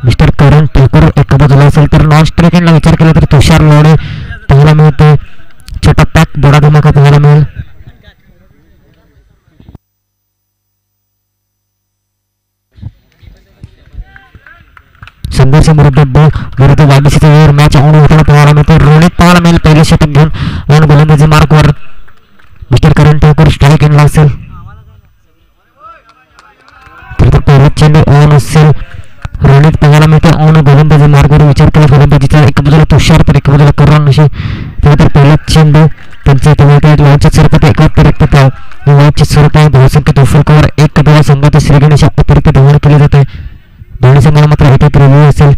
Mister करण ठाकूर एका बाजूला असेल तर नॉन स्ट्रायकिंगला विचार केला तर तुषार लोणे पाहायला मिळते. छोटा पॅक बडा धमाका पाहायला मिळेल. संघर्ष विरुद्ध वायबीसीचा वेळ मॅच ऑन होताना पाहायला मिळतो. रोहित पाहायला मिळेल पहिले षटक घेऊन वन गोलंदाजी मार्कवर. मिस्टर करण ठाकूर स्ट्रायकिंगला असेल तर पहिला चेंडू ऑन असेल. रोहित पाहायला मिळते ऑन गोलंदाजी मार्गवर विचार केला गोलंदाजीचा. एका बाजूला तुषार तर एका बाजूला करण असे. त्यानंतर पहिला चेंडू त्यांच्या वाईटच्या स्वरूपात एक अतिरिक्त धाव. वाईटच्या स्वरूपात धावसंख्या दोन कव्हर एक धावा संघात श्रीगणेश अतिरिक्त धावण केले जाते. दोन्ही संघाला मात्र एक रिव्ह्यू असेल.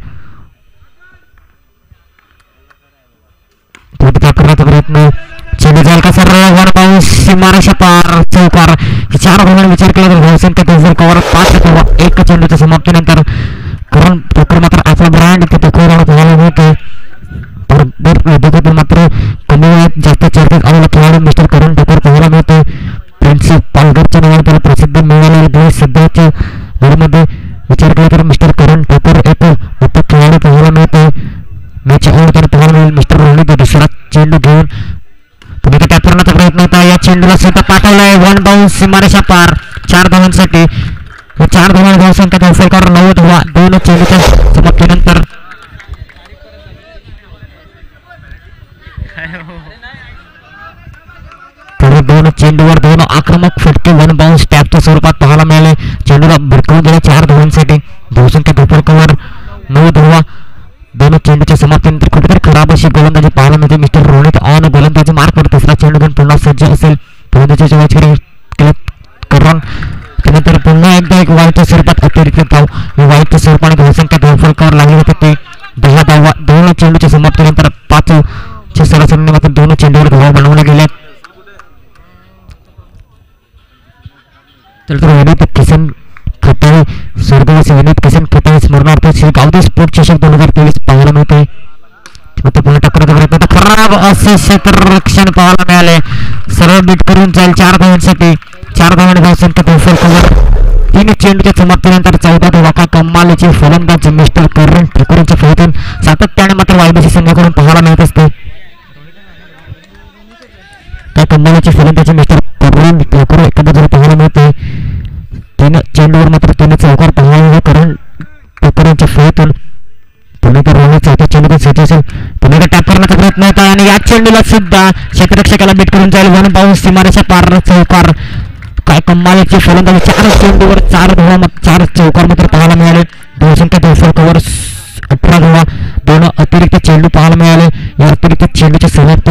करण्याचा प्रयत्न चेंडू जाईल का सर वन बाउन्स सीमारेषा पार चौकार. चार धावांनी विचार केला तर धावसंख्या दोन कव्हर 5 धावा एक चेंडूच्या समाप्तीनंतर करण ठाकूर मात्र आपला ब्रँड तिथे पाहायला मिळते. मात्र कमी वयात जास्त चर्चेत आलेला खेळाडू मिस्टर करण ठाकूर पाहायला मिळते. प्रिन्स पालघरच्या नावाने त्याला प्रसिद्ध मिळालेले सध्याच्या घडीमध्ये विचार केला तर मिस्टर करण ठाकूर एक मोठा खेळाडू पाहायला मिळते. मॅच आवडताना पाहायला मिळेल. मिस्टर रोहित दुसरा चेंडू घेऊन तुम्ही टॅप करण्याचा प्रयत्न होता. या चेंडूला सुद्धा पाठवलाय वन बाउन्स सीमारेषा पार 4 धावांसाठी. 4 धावांची धावसंख्या धावफलकावर 9 धावा 2 चेंडूच्या समाप्तीनंतर. दोन चेंडूवर 2 आक्रमक फटके वन बाउन्स टॅपच्या स्वरूपात पाहायला मिळाले. चेंडूला भिरकवून दिला 4 धावांसाठी. धावसंख्या धावफलकावर 9 धावा 2 चेंडूच्या समाप्तीनंतर कुठेतरी खराब अशी गोलंदाजी पाहायला मिळते. मिस्टर रोहित ऑन गोलंदाजी मार्कवर तिसरा चेंडू घेऊन पुन्हा सज्ज असेल. गोलंदाजीची वाचकरी करण त्यानंतर पुन्हा एकदा एक वाईटच्या स्वरूपात अतिरिक्त धाव. वाईटच्या स्वरूपाने धावसंख्या धावफलकावर लागली होती ती 10 धावा 2 चेंडूच्या समाप्तीनंतर 5च्या सरासरीने मात्र 2 चेंडूवर धावा बनवल्या गेल्या. तर विनीत किसन खताळे स्वर्गवासी विनीत किसन खताळे स्मरणार्थ श्री गावदे स्पोर्ट चषक 2023 पाहायला मिळते. पुन्हा टक्करचा प्रयत्न खराब असे क्षेत्ररक्षण पाहायला मिळाले. सरळ बीट करून जाईल 4 धावांसाठी. 4 धावांनी धावसंख्या धावफलकावर 3 चेंडूच्या समाप्तीनंतर 14 धावा. काय कमालीचे फलंदाज मिस्टर करण ठाकूरच्या खेळातून सातत्याने मात्र वायबीसी संघाकडून पाहायला मिळत असते. काय कमालीचे फलंदाजी मिस्टर करण ठाकूर एका बाजूला पाहायला मिळते. 3 चेंडूवर मात्र 3 चौकार पाहायला करण ठाकूरच्या खेळातून. पुणे तर रोहित चौथ्या चेंडूतून सज्ज असेल. पुणे टॅप करण्याचा प्रयत्न होता आणि या चेंडूला सुद्धा क्षेत्ररक्षकाला बीट करून जाईल वन बाउन्स सीमारेषा पार चौकार. काय कमालीचे फलंदाजी 4 चेंडूवर 4 धावा 4 चौकार मात्र पाहायला मिळाले. धावसंख्या धावफलकावर 18 धावा 2 अतिरिक्त चेंडू पाहायला मिळाले. या अतिरिक्त चेंडूच्या समाप्ती